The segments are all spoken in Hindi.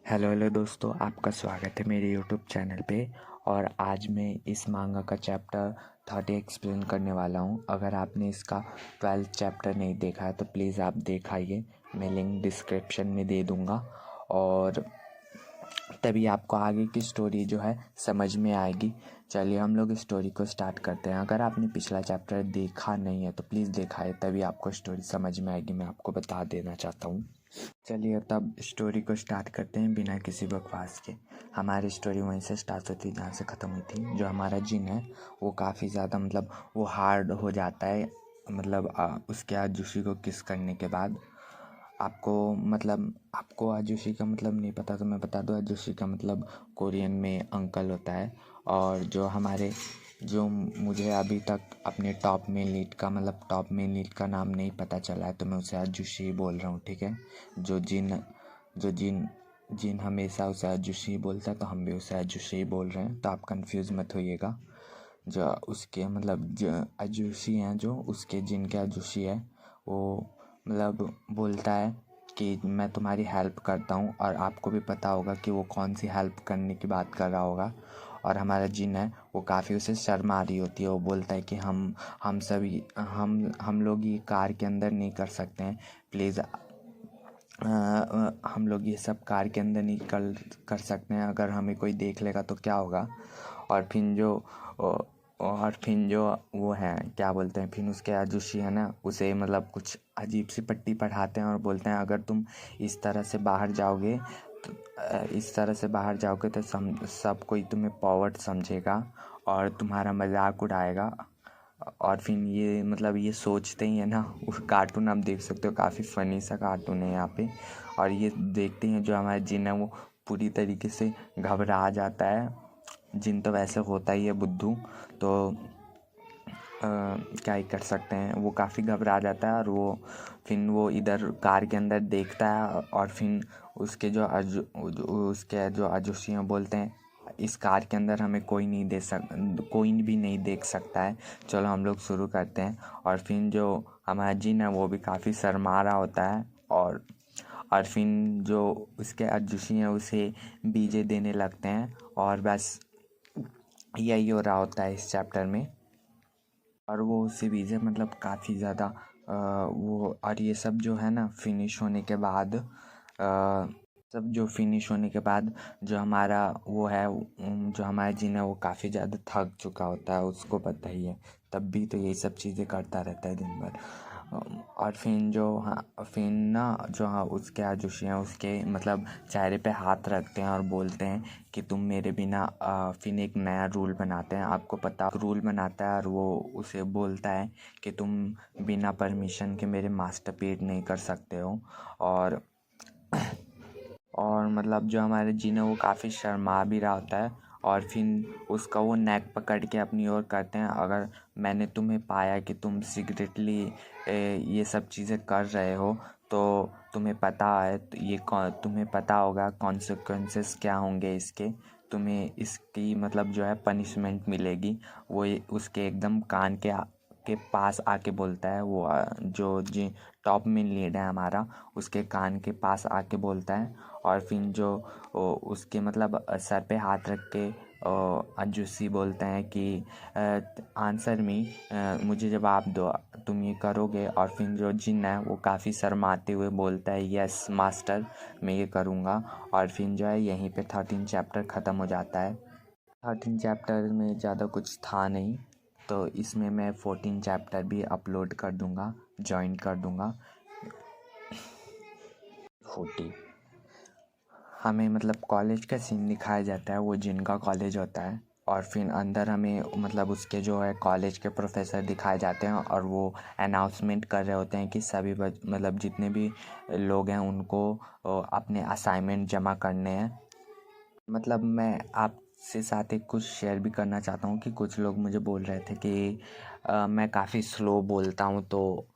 हेलो दोस्तों, आपका स्वागत है मेरे यूट्यूब चैनल पे। और आज मैं इस मांगा का चैप्टर 30 एक्सप्लेन करने वाला हूँ। अगर आपने इसका 12th चैप्टर नहीं देखा है तो प्लीज़ आप देखाइए, मैं लिंक डिस्क्रिप्शन में दे दूँगा और तभी आपको आगे की स्टोरी जो है समझ में आएगी। चलिए हम लोग स्टोरी को स्टार्ट करते हैं। अगर आपने पिछला चैप्टर देखा नहीं है तो प्लीज़ दिखाए, तभी आपको स्टोरी समझ में आएगी, मैं आपको बता देना चाहता हूँ। चलिए तब स्टोरी को स्टार्ट करते हैं बिना किसी बकवास के। हमारी स्टोरी वहीं से स्टार्ट होती है जहाँ से ख़त्म हुई थी। जो हमारा जिन है वो काफ़ी ज़्यादा वो हार्ड हो जाता है। उसके आजुशी को किस करने के बाद आपको आजुशी का नहीं पता तो मैं बता दूँ। आजुशी का कोरियन में अंकल होता है। और जो मुझे अभी तक अपने टॉप मेन लीड का नाम नहीं पता चला है तो मैं उसे आजुशी बोल रहा हूँ, ठीक है। जो जिन हमेशा उसे आजुशी बोलता है तो हम भी उसे आजुशी बोल रहे हैं, तो आप कंफ्यूज मत होइएगा। जो उसके जो आजुशी हैं, जो उसके जिनके आजुशी है वो बोलता है कि मैं तुम्हारी हेल्प करता हूँ, और आपको भी पता होगा कि वो कौन सी हेल्प करने की बात कर रहा होगा। और हमारा जिन है वो काफ़ी उसे शर्म आ रही होती है। वो बोलता है कि हम लोग ये कार के अंदर नहीं कर सकते हैं, प्लीज़ हम लोग ये सब कार के अंदर नहीं कर सकते हैं, अगर हमें कोई देख लेगा तो क्या होगा। और फिर जो वो है क्या बोलते हैं, फिर उसके आजुशी है ना, उसे कुछ अजीब सी पट्टी पढ़ाते हैं और बोलते हैं अगर तुम इस तरह से बाहर जाओगे तो सब कोई तुम्हें पॉवर्ट समझेगा और तुम्हारा मजाक उड़ाएगा। और फिर ये सोचते ही है ना, उस कार्टून आप देख सकते हो, काफ़ी फ़नी सा कार्टून है यहाँ पे। और ये देखते हैं जो हमारा जिन है वो पूरी तरीके से घबरा जाता है। जिन तो वैसे होता ही है बुद्धू, तो क्या ही कर सकते हैं, वो काफ़ी घबरा जाता है। और वो इधर कार के अंदर देखता है और फिर उसके जो आजुशी हैं बोलते हैं इस कार के अंदर हमें कोई भी नहीं देख सकता है, चलो हम लोग शुरू करते हैं। और फिर जो हमारा जिन है वो भी काफ़ी शर्मा रहा होता है। और फिर जो उसके आजुशी हैं उसे बीजे देने लगते हैं। और बस यही हो रहा होता है इस चैप्टर में। और वो उससे बीजे काफ़ी ज़्यादा वो, और ये सब जो है ना फिनिश होने के बाद जो हमारा वो है, जो हमारा जिन है वो काफ़ी ज़्यादा थक चुका होता है, उसको पता ही है, तब भी तो यही सब चीज़ें करता रहता है दिन भर। और फिर ना जो हाँ उसके आजुशी हैं उसके चेहरे पे हाथ रखते हैं और बोलते हैं कि तुम मेरे बिना फिर एक नया रूल बनाते हैं। आपको पता रूल बनाता है और वो उसे बोलता है कि तुम बिना परमिशन के मेरे मास्टरपीस नहीं कर सकते हो। और जो हमारे जिन है वो काफ़ी शर्मा भी रहा होता है। और फिर उसका वो नेक पकड़ के अपनी ओर करते हैं, अगर मैंने तुम्हें पाया कि तुम सीक्रेटली ये सब चीज़ें कर रहे हो तो तुम्हें पता होगा कॉन्सिक्वेंसेस क्या होंगे इसके, तुम्हें इसकी जो है पनिशमेंट मिलेगी। वो उसके एकदम कान के पास आके बोलता है। वो जो जी टॉप मेन लीड है हमारा, उसके कान के पास आके बोलता है। और फिर जो उसके सर पे हाथ रख के अजूसी बोलते हैं कि आंसर मी, मुझे जवाब दो, तुम ये करोगे। और फिर जो जिन है वो काफ़ी शर्माते हुए बोलता है यस मास्टर, मैं ये करूँगा। और फिर जो है यहीं पे 13 चैप्टर ख़त्म हो जाता है। 13 चैप्टर में ज़्यादा कुछ था नहीं, तो इसमें मैं 14 चैप्टर भी अपलोड कर दूँगा, ज्वाइन कर दूँगा। 40 हमें कॉलेज का सीन दिखाया जाता है, वो जिनका कॉलेज होता है। और फिर अंदर हमें उसके जो है कॉलेज के प्रोफेसर दिखाए जाते हैं और वो अनाउंसमेंट कर रहे होते हैं कि सभी जितने भी लोग हैं उनको अपने असाइनमेंट जमा करने हैं। मैं आपसे साथ एक कुछ शेयर भी करना चाहता हूँ कि कुछ लोग मुझे बोल रहे थे कि मैं काफ़ी स्लो बोलता हूँ, तो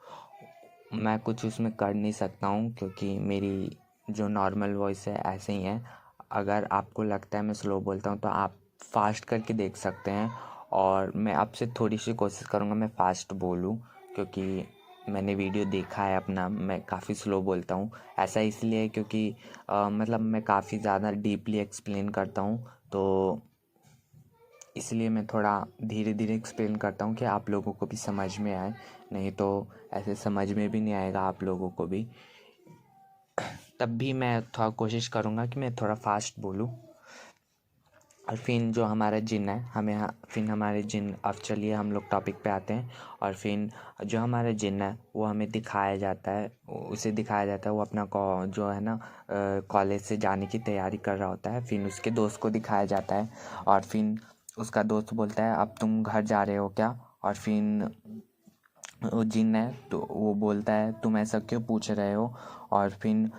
मैं कुछ उसमें कर नहीं सकता हूँ क्योंकि मेरी जो नॉर्मल वॉइस है ऐसे ही है। अगर आपको लगता है मैं स्लो बोलता हूँ तो आप फास्ट करके देख सकते हैं, और मैं आपसे थोड़ी सी कोशिश करूँगा मैं फ़ास्ट बोलूँ, क्योंकि मैंने वीडियो देखा है अपना, मैं काफ़ी स्लो बोलता हूँ। ऐसा इसलिए क्योंकि मतलब मैं काफ़ी ज़्यादा डीपली एक्सप्लेन करता हूँ, तो इसलिए मैं थोड़ा धीरे धीरे एक्सप्लेन करता हूँ कि आप लोगों को भी समझ में आए, नहीं तो ऐसे समझ में भी नहीं आएगा आप लोगों को भी। तब भी मैं थोड़ा कोशिश करूँगा कि मैं थोड़ा फास्ट बोलूँ। और फिर जो हमारा जिन है, फिर हमारे जिन, अब चलिए हम लोग टॉपिक पे आते हैं। और फिर जो हमारा जिन है वो हमें दिखाया जाता है, उसे दिखाया जाता है वो अपना जो है ना कॉलेज से जाने की तैयारी कर रहा होता है। फिर उसके दोस्त को दिखाया जाता है और फिर उसका दोस्त बोलता है अब तुम घर जा रहे हो क्या। और फिर वो जिन है तो वो बोलता है तुम ऐसा क्यों पूछ रहे हो। और फिर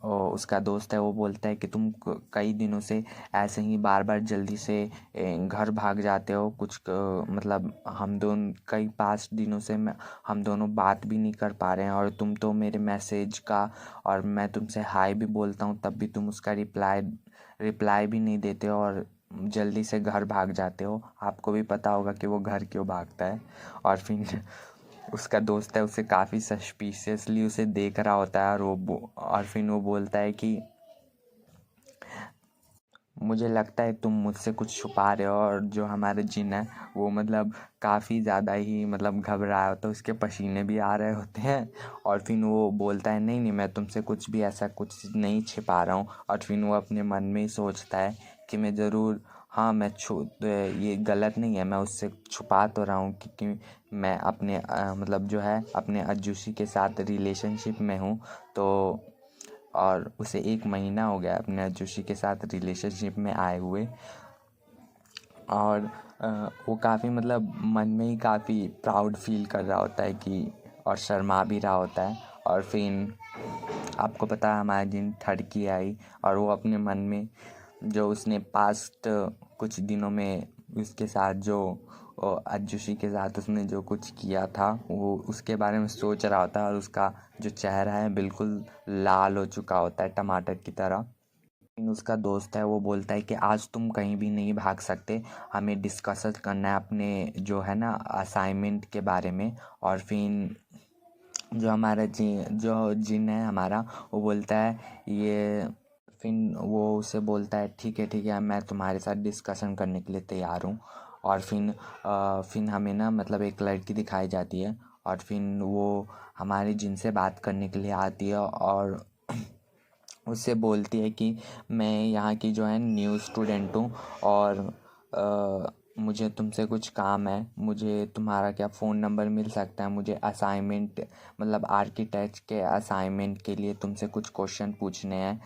उसका दोस्त है वो बोलता है कि तुम कई दिनों से ऐसे ही बार बार जल्दी से घर भाग जाते हो, मतलब हम दोनों कई 5 दिनों से हम दोनों बात भी नहीं कर पा रहे हैं, और तुम तो मेरे मैसेज का, और मैं तुमसे हाय भी बोलता हूँ तब भी तुम उसका रिप्लाई भी नहीं देते हो और जल्दी से घर भाग जाते हो। आपको भी पता होगा कि वो घर क्यों भागता है। और फिर उसका दोस्त है उसे काफ़ी सस्पिशियसली उसे देख रहा होता है, और फिर वो बोलता है कि मुझे लगता है तुम मुझसे कुछ छुपा रहे हो। और जो हमारे जिन है वो मतलब काफ़ी ज़्यादा ही मतलब घबराया होता है, उसके पसीने भी आ रहे होते हैं। और फिर वो बोलता है नहीं नहीं, मैं तुमसे कुछ भी ऐसा कुछ नहीं छिपा रहा हूँ। और फिर वो अपने मन में ही सोचता है कि मैं ज़रूर, हाँ मैं ये गलत नहीं है, मैं उससे छुपा तो रहा हूँ क्योंकि मैं अपने मतलब जो है अपने अज्जूसी के साथ रिलेशनशिप में हूँ। तो और उसे 1 महीना हो गया अपने अज्जूसी के साथ रिलेशनशिप में आए हुए। और वो काफ़ी मतलब मन में ही काफ़ी प्राउड फील कर रहा होता है कि, और शर्मा भी रहा होता है। और फिर आपको पता है हमारे दिन थर्ड आई, और वो अपने मन में जो उसने पास्ट कुछ दिनों में उसके साथ जो अज्जूशी के साथ उसने जो कुछ किया था वो उसके बारे में सोच रहा होता है, और उसका जो चेहरा है बिल्कुल लाल हो चुका होता है टमाटर की तरह। लेकिन उसका दोस्त है वो बोलता है कि आज तुम कहीं भी नहीं भाग सकते, हमें डिस्कस करना है अपने जो है ना असाइनमेंट के बारे में। और फिर जो हमारा जो जिन है हमारा, वो बोलता है ये, फिर वो उसे बोलता है ठीक है मैं तुम्हारे साथ डिस्कशन करने के लिए तैयार हूँ। और फिर हमें ना मतलब एक लड़की दिखाई जाती है, और फिर वो हमारे जिन से बात करने के लिए आती है और उससे बोलती है कि मैं यहाँ की जो है न्यू स्टूडेंट हूँ, और मुझे तुमसे कुछ काम है, मुझे तुम्हारा क्या फ़ोन नंबर मिल सकता है, मुझे असाइनमेंट मतलब आर्किटेक्ट के असाइनमेंट के लिए तुमसे कुछ क्वेश्चन पूछने हैं।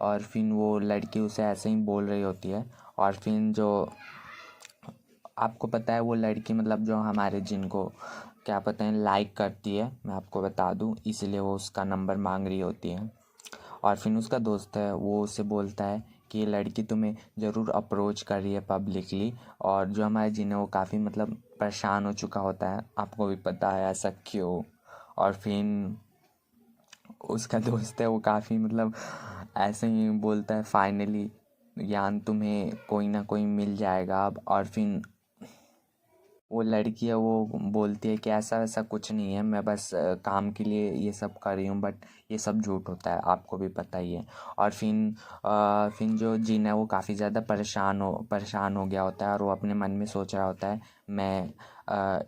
और फिर वो लड़की उसे ऐसे ही बोल रही होती है। और फिर जो आपको पता है वो लड़की मतलब जो हमारे जिनको क्या पता है लाइक करती है, मैं आपको बता दूं, इसलिए वो उसका नंबर मांग रही होती है। और फिर उसका दोस्त है वो उसे बोलता है कि ये लड़की तुम्हें ज़रूर अप्रोच कर रही है पब्लिकली। और जो हमारे जिन है वो काफ़ी मतलब परेशान हो चुका होता है, आपको भी पता है ऐसा क्यों। और फिर उसका दोस्त है वो काफ़ी मतलब ऐसे ही बोलता है फाइनली यान तुम्हें कोई ना कोई मिल जाएगा अब। और फिर वो लड़की है वो बोलती है कि ऐसा वैसा कुछ नहीं है, मैं बस काम के लिए ये सब कर रही हूँ, बट ये सब झूठ होता है, आपको भी पता ही है। और फिर जो जिन है वो काफ़ी ज़्यादा परेशान हो गया होता है, और वो अपने मन में सोच रहा होता है मैं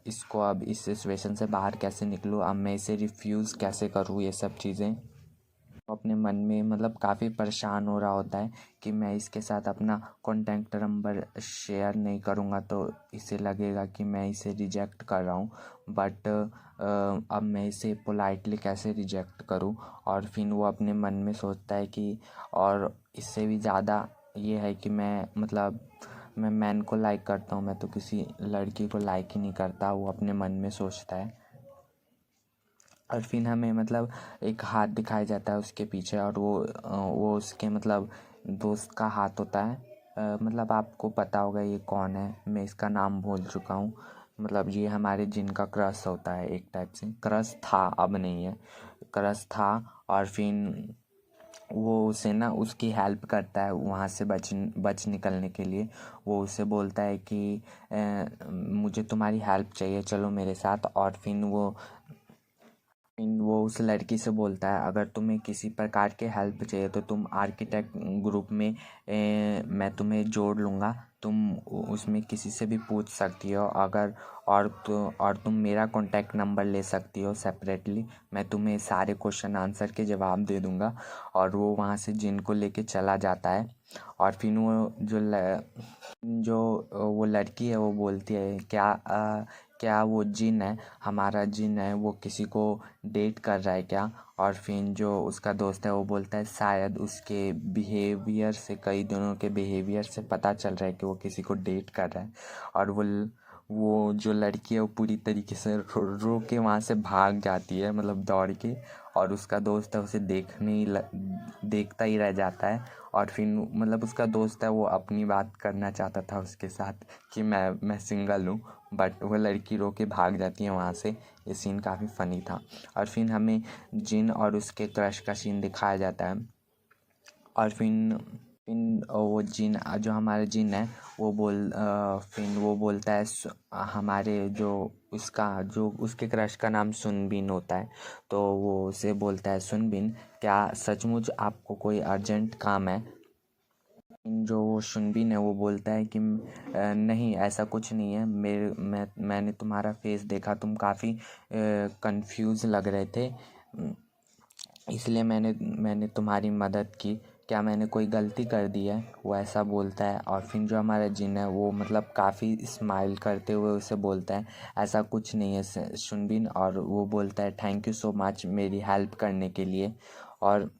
इसको अब इस सिचुएशन से बाहर कैसे निकलूँ, अब मैं इसे रिफ्यूज़ कैसे करूँ, ये सब चीज़ें वो अपने मन में मतलब काफ़ी परेशान हो रहा होता है कि मैं इसके साथ अपना कॉन्टैक्ट नंबर शेयर नहीं करूँगा तो इसे लगेगा कि मैं इसे रिजेक्ट कर रहा हूँ। बट अब मैं इसे पोलाइटली कैसे रिजेक्ट करूँ। और फिर वो अपने मन में सोचता है कि, और इससे भी ज़्यादा ये है कि मैं मतलब मैं मैन को लाइक करता हूँ, मैं तो किसी लड़की को लाइक ही नहीं करता, वो अपने मन में सोचता है। और फिर हमें मतलब एक हाथ दिखाया जाता है उसके पीछे, और वो उसके मतलब दोस्त का हाथ होता है। मतलब आपको पता होगा ये कौन है, मैं इसका नाम भूल चुका हूँ। मतलब ये हमारे जिनका क्रश होता है, एक टाइप से क्रश था, अब नहीं है, क्रश था। और फिर वो उसे ना उसकी हेल्प करता है वहाँ से बच निकलने के लिए। वो उसे बोलता है कि मुझे तुम्हारी हेल्प चाहिए, चलो मेरे साथ। और फिर वो उस लड़की से बोलता है अगर तुम्हें किसी प्रकार की हेल्प चाहिए तो तुम आर्किटेक्ट ग्रुप में मैं तुम्हें जोड़ लूँगा, तुम उसमें किसी से भी पूछ सकती हो अगर। और तुम मेरा कॉन्टैक्ट नंबर ले सकती हो सेपरेटली, मैं तुम्हें सारे क्वेश्चन आंसर के जवाब दे दूँगा। और वो वहाँ से जिन को लेके चला जाता है। और फिर वो लड़की है वो बोलती है क्या वो जिन है, हमारा जिन है, वो किसी को डेट कर रहा है क्या? और फिर जो उसका दोस्त है वो बोलता है शायद उसके बिहेवियर से, कई दिनों के बिहेवियर से पता चल रहा है कि वो किसी को डेट कर रहा है। और वो जो लड़की है वो पूरी तरीके से रो के वहाँ से भाग जाती है, मतलब दौड़ के। और उसका दोस्त है उसे देखता ही रह जाता है। और फिर मतलब उसका दोस्त है वो अपनी बात करना चाहता था उसके साथ कि मैं सिंगल हूँ, बट वो लड़की रो के भाग जाती है वहाँ से। ये सीन काफ़ी फ़नी था। और फिर हमें जिन और उसके क्रश का सीन दिखाया जाता है। और फिर वो जिन जो हमारा जिन है फिर वो बोलता है हमारे जो उसके क्रश का नाम सुनबिन होता है। तो वो उसे बोलता है सुनबिन, क्या सचमुच आपको कोई अर्जेंट काम है? जो वो सुनबिन है वो बोलता है कि नहीं ऐसा कुछ नहीं है, मैंने तुम्हारा फेस देखा, तुम काफ़ी कंफ्यूज लग रहे थे, इसलिए मैंने तुम्हारी मदद की, क्या मैंने कोई गलती कर दी है? वो ऐसा बोलता है। और फिर जो हमारा जिन है वो मतलब काफ़ी स्माइल करते हुए उसे बोलता है ऐसा कुछ नहीं है सुनबिन। और वो बोलता है थैंक यू सो मच मेरी हेल्प करने के लिए। और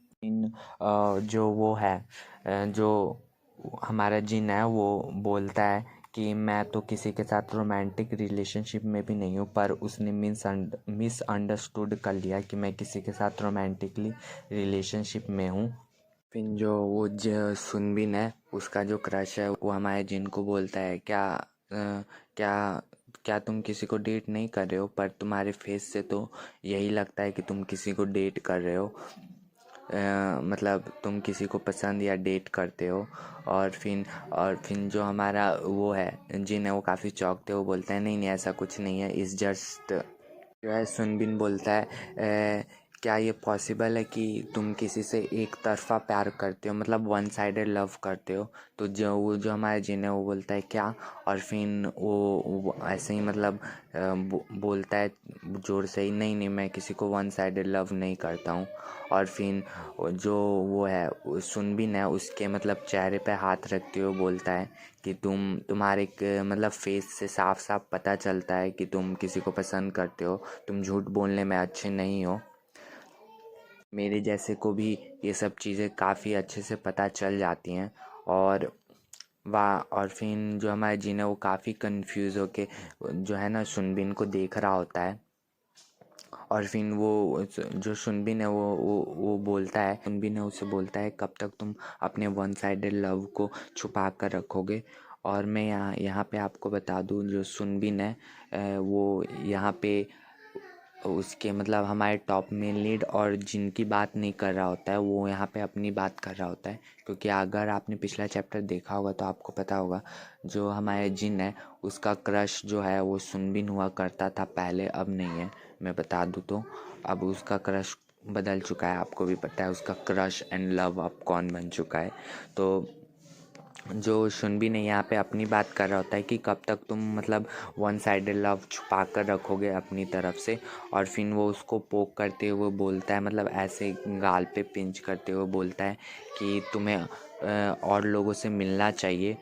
जो वो है जो हमारा जिन है वो बोलता है कि मैं तो किसी के साथ रोमांटिक रिलेशनशिप में भी नहीं हूँ, पर उसने मिसअंडरस्टूड कर लिया कि मैं किसी के साथ रोमांटिकली रिलेशनशिप में हूँ। फिर जो वो सुनबिन है उसका जो क्रश है वो हमारे जिन को बोलता है क्या क्या तुम किसी को डेट नहीं कर रहे हो, पर तुम्हारे फेस से तो यही लगता है कि तुम किसी को डेट कर रहे हो, मतलब तुम किसी को पसंद या डेट करते हो। और फिर जो हमारा वो है जिन है वो काफ़ी चौंकते वो बोलता है नहीं नहीं ऐसा कुछ नहीं है, इस जस्ट जो है सुनबिन बोलता है क्या ये पॉसिबल है कि तुम किसी से एक तरफ़ा प्यार करते हो, मतलब वन साइडेड लव करते हो? तो जो हमारा जिन है वो बोलता है क्या? और फिर वो ऐसे ही मतलब बोलता है ज़ोर से ही नहीं नहीं मैं किसी को वन साइडेड लव नहीं करता हूँ। और फिर जो वो है सुनबिन है उसके मतलब चेहरे पे हाथ रखते हुए बोलता है कि तुम्हारे मतलब फेस से साफ साफ पता चलता है कि तुम किसी को पसंद करते हो, तुम झूठ बोलने में अच्छे नहीं हो, मेरे जैसे को भी ये सब चीज़ें काफ़ी अच्छे से पता चल जाती हैं। और और फिर जो हमारा जिन है वो काफ़ी कंफ्यूज होके जो है ना सुनबिन को देख रहा होता है। और फिर वो जो सुनबिन है वो बोलता है, सुनबिन है उसे बोलता है कब तक तुम अपने वन साइडेड लव को छुपा कर रखोगे? और मैं यहाँ पे आपको बता दूँ जो सुनबिन है वो यहाँ पे उसके मतलब हमारे टॉप में लीड और जिनकी बात नहीं कर रहा होता है, वो यहाँ पे अपनी बात कर रहा होता है। क्योंकि अगर आपने पिछला चैप्टर देखा होगा तो आपको पता होगा जो हमारे जिन है उसका क्रश जो है वो सुनबिन हुआ करता था पहले, अब नहीं है। मैं बता दूँ तो अब उसका क्रश बदल चुका है, आपको भी पता है उसका क्रश एंड लव अब कौन बन चुका है। तो जो सुनबिन है यहाँ पे अपनी बात कर रहा होता है कि कब तक तुम मतलब वन साइडेड लव छुपा कर रखोगे अपनी तरफ से। और फिर वो उसको पोक करते हुए बोलता है, मतलब ऐसे गाल पे पिंच करते हुए बोलता है कि तुम्हें और लोगों से मिलना चाहिए।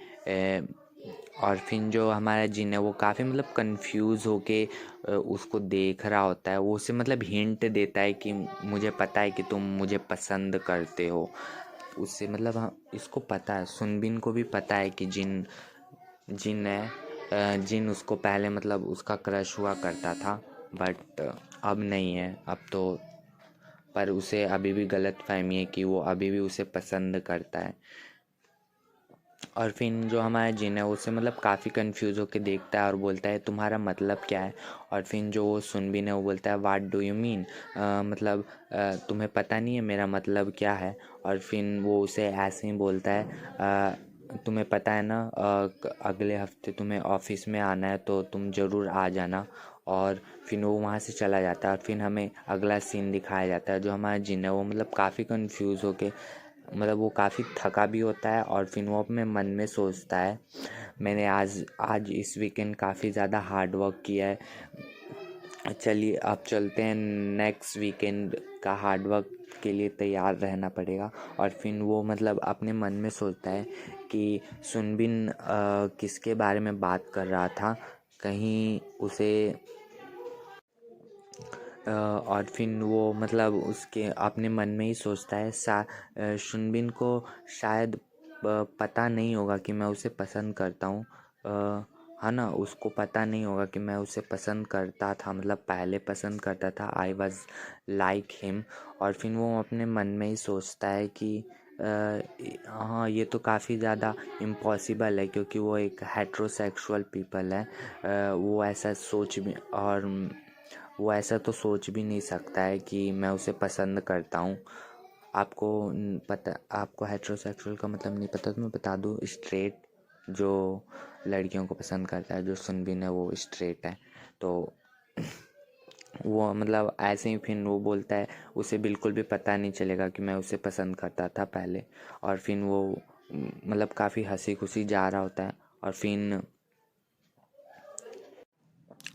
और फिर जो हमारा जिन है वो काफ़ी मतलब कंफ्यूज होके उसको देख रहा होता है, वो उसे मतलब हिंट देता है कि मुझे पता है कि तुम मुझे पसंद करते हो। उससे मतलब हाँ इसको पता है, सुनबिन को भी पता है कि जिन जिन है जिन उसको पहले मतलब उसका क्रश हुआ करता था, बट अब नहीं है अब तो। पर उसे अभी भी गलत फहमी है कि वो अभी भी उसे पसंद करता है। और फिर जो हमारा जिन है उससे मतलब काफ़ी कंफ्यूज होकर देखता है और बोलता है तुम्हारा मतलब क्या है। और फिर जो वो सुनबिन है वो बोलता है व्हाट डू यू मीन, मतलब तुम्हें पता नहीं है मेरा मतलब क्या है। और फिर वो उसे ऐसे ही बोलता है तुम्हें पता है ना, अगले हफ्ते तुम्हें ऑफिस में आना है तो तुम ज़रूर आ जाना। और फिर वो वहाँ से चला जाता है और फिर हमें अगला सीन दिखाया जाता है। जो हमारा जिन है वो मतलब काफ़ी कंफ्यूज होके, मतलब वो काफ़ी थका भी होता है और फिर वो अपने मन में सोचता है मैंने आज आज इस वीकेंड काफ़ी ज़्यादा हार्ड वर्क किया है, चलिए अब चलते हैं नेक्स्ट वीकेंड का हार्ड वर्क के लिए तैयार रहना पड़ेगा। और फिर वो मतलब अपने मन में सोचता है कि सुनबिन किसके बारे में बात कर रहा था, कहीं उसे और फिर वो मतलब उसके अपने मन में ही सोचता है सुनबिन को शायद पता नहीं होगा कि मैं उसे पसंद करता हूँ, है ना, उसको पता नहीं होगा कि मैं उसे पसंद करता था, मतलब पहले पसंद करता था, आई वॉज लाइक हिम। और फिर वो अपने मन में ही सोचता है कि हाँ ये तो काफ़ी ज़्यादा इम्पॉसिबल है क्योंकि वो एक हेट्रोसेक्सुअल पीपल है, वो ऐसा सोच भी और वो ऐसा तो सोच भी नहीं सकता है कि मैं उसे पसंद करता हूँ। आपको पता, आपको हेट्रोसेक्सुअल का मतलब नहीं पता तो मैं बता दूँ, स्ट्रेट जो लड़कियों को पसंद करता है, जो सुनबिन है वो स्ट्रेट है। तो वो मतलब ऐसे ही फिर वो बोलता है उसे बिल्कुल भी पता नहीं चलेगा कि मैं उसे पसंद करता था पहले। और फिर वो मतलब काफ़ी हंसी खुशी जा रहा होता है।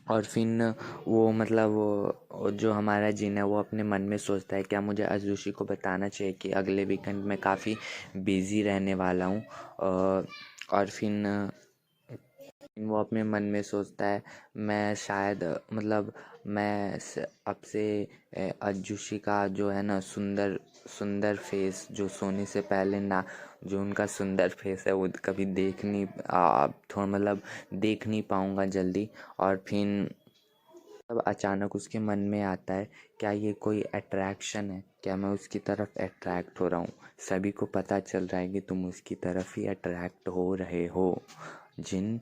और फिर वो मतलब वो जो हमारा जिन है वो अपने मन में सोचता है क्या मुझे अजूशी को बताना चाहिए कि अगले वीकेंड में काफ़ी बिज़ी रहने वाला हूँ। और फिर वो अपने मन में सोचता है मैं शायद मतलब अब से अजूशी का जो है ना सुंदर सुंदर फेस जो सोने से पहले ना, जो उनका सुंदर फेस है वो कभी थोड़ा मतलब देख नहीं पाऊँगा जल्दी। और फिर तब अचानक उसके मन में आता है क्या ये कोई अट्रैक्शन है, क्या मैं उसकी तरफ अट्रैक्ट हो रहा हूँ। सभी को पता चल रहा है कि तुम उसकी तरफ ही अट्रैक्ट हो रहे हो जिन,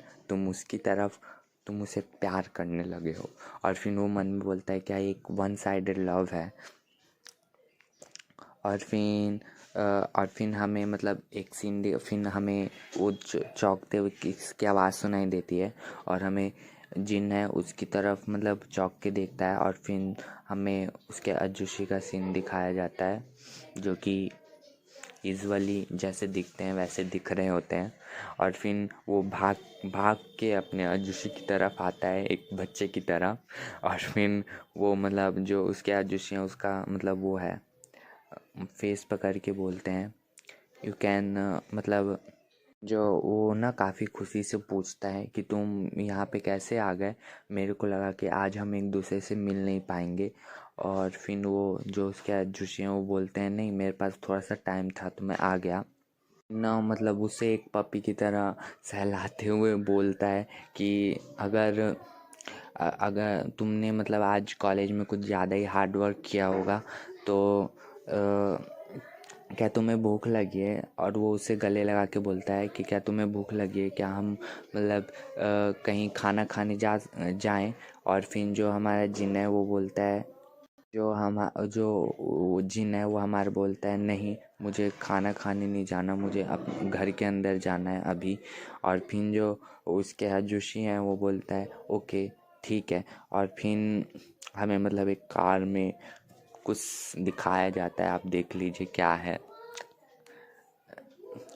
तुम उसे प्यार करने लगे हो। और फिर वो मन में बोलता है क्या एक वन साइडेड लव है। और फिर हमें मतलब एक सीन फिर हमें वो चौंकते हुए किसकी आवाज़ सुनाई देती है और हमें जिन है उसकी तरफ मतलब चौंक के देखता है। और फिर हमें उसके अजूशी का सीन दिखाया जाता है जो कि यूजुअली जैसे दिखते हैं वैसे दिख रहे होते हैं। और फिर वो भाग भाग के अपने अजूशी की तरफ आता है एक बच्चे की तरह। और फिर वो मतलब जो उसके अजूशी हैं उसका मतलब वो है फेस पकड़ के बोलते हैं यू कैन, मतलब जो वो ना काफ़ी खुशी से पूछता है कि तुम यहाँ पे कैसे आ गए, मेरे को लगा कि आज हम एक दूसरे से मिल नहीं पाएंगे। और फिर वो जो उसके जोशी हैं वो बोलते हैं नहीं मेरे पास थोड़ा सा टाइम था तो मैं आ गया ना, मतलब उसे एक पपी की तरह सहलाते हुए बोलता है कि अगर अगर तुमने मतलब आज कॉलेज में कुछ ज़्यादा ही हार्ड वर्क किया होगा तो क्या तुम्हें भूख लगी है। और वो उसे गले लगा के बोलता है कि क्या तुम्हें भूख लगी है, क्या हम मतलब कहीं खाना खाने जाएं। और फिर जो हमारा जिन है वो बोलता है जो वो जिन है वो हमारे बोलता है नहीं मुझे खाना खाने नहीं जाना, मुझे अब घर के अंदर जाना है अभी। और फिर जो उसके जोशी हैं वो बोलता है ओके ठीक है। और फिर हमें मतलब एक कार में कुछ दिखाया जाता है, आप देख लीजिए क्या है,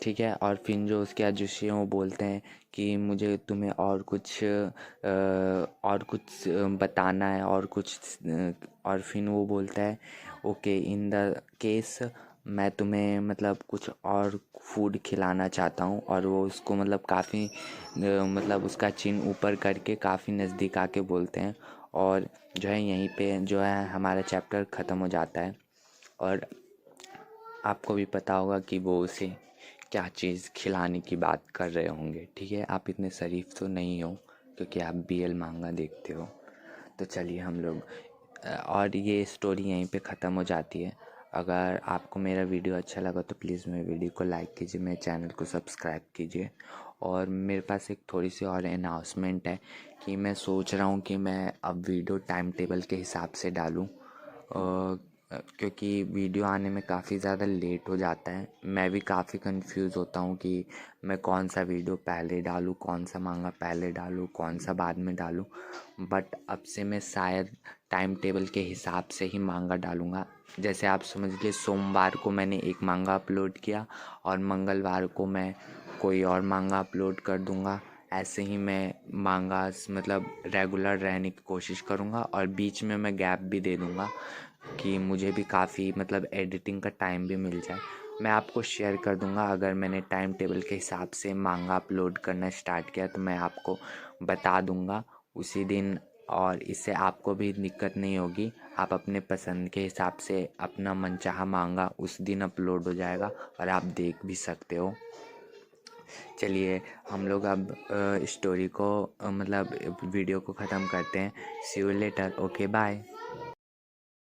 ठीक है। और फिर जो उसके जोशी हैं वो बोलते हैं कि मुझे तुम्हें और कुछ बताना है और कुछ और फिर वो बोलता है ओके इन द केस मैं तुम्हें मतलब कुछ और फूड खिलाना चाहता हूँ। और वो उसको मतलब काफ़ी मतलब उसका चिन्ह ऊपर करके काफ़ी नज़दीक आके बोलते हैं। और जो है यहीं पे जो है हमारा चैप्टर ख़त्म हो जाता है। और आपको भी पता होगा कि वो उसे क्या चीज़ खिलाने की बात कर रहे होंगे, ठीक है। आप इतने शरीफ तो नहीं हो क्योंकि आप बीएल मांगा देखते हो। तो चलिए हम लोग और ये स्टोरी यहीं पे ख़त्म हो जाती है। अगर आपको मेरा वीडियो अच्छा लगा तो प्लीज़ मेरे वीडियो को लाइक कीजिए, मेरे चैनल को सब्सक्राइब कीजिए। और मेरे पास एक थोड़ी सी और अनाउंसमेंट है कि मैं सोच रहा हूँ कि मैं अब वीडियो टाइम टेबल के हिसाब से डालूँ, क्योंकि वीडियो आने में काफ़ी ज़्यादा लेट हो जाता है। मैं भी काफ़ी कंफ्यूज होता हूँ कि मैं कौन सा वीडियो पहले डालूँ, कौन सा मांगा पहले डालूँ, कौन सा बाद में डालूँ। बट अब से मैं शायद टाइम टेबल के हिसाब से ही मांगा डालूँगा। जैसे आप समझ लीजिए सोमवार को मैंने एक मांगा अपलोड किया और मंगलवार को मैं कोई और मांगा अपलोड कर दूँगा। ऐसे ही मैं मांगास मतलब रेगुलर रहने की कोशिश करूँगा और बीच में मैं गैप भी दे दूँगा कि मुझे भी काफ़ी मतलब एडिटिंग का टाइम भी मिल जाए। मैं आपको शेयर कर दूँगा अगर मैंने टाइम टेबल के हिसाब से मांगा अपलोड करना स्टार्ट किया तो मैं आपको बता दूँगा उसी दिन, और इससे आपको भी दिक्कत नहीं होगी। आप अपने पसंद के हिसाब से अपना मनचाहा मांगा उस दिन अपलोड हो जाएगा और आप देख भी सकते हो। चलिए हम लोग अब स्टोरी को मतलब वीडियो को ख़त्म करते हैं। सी यू लेटर, ओके बाय।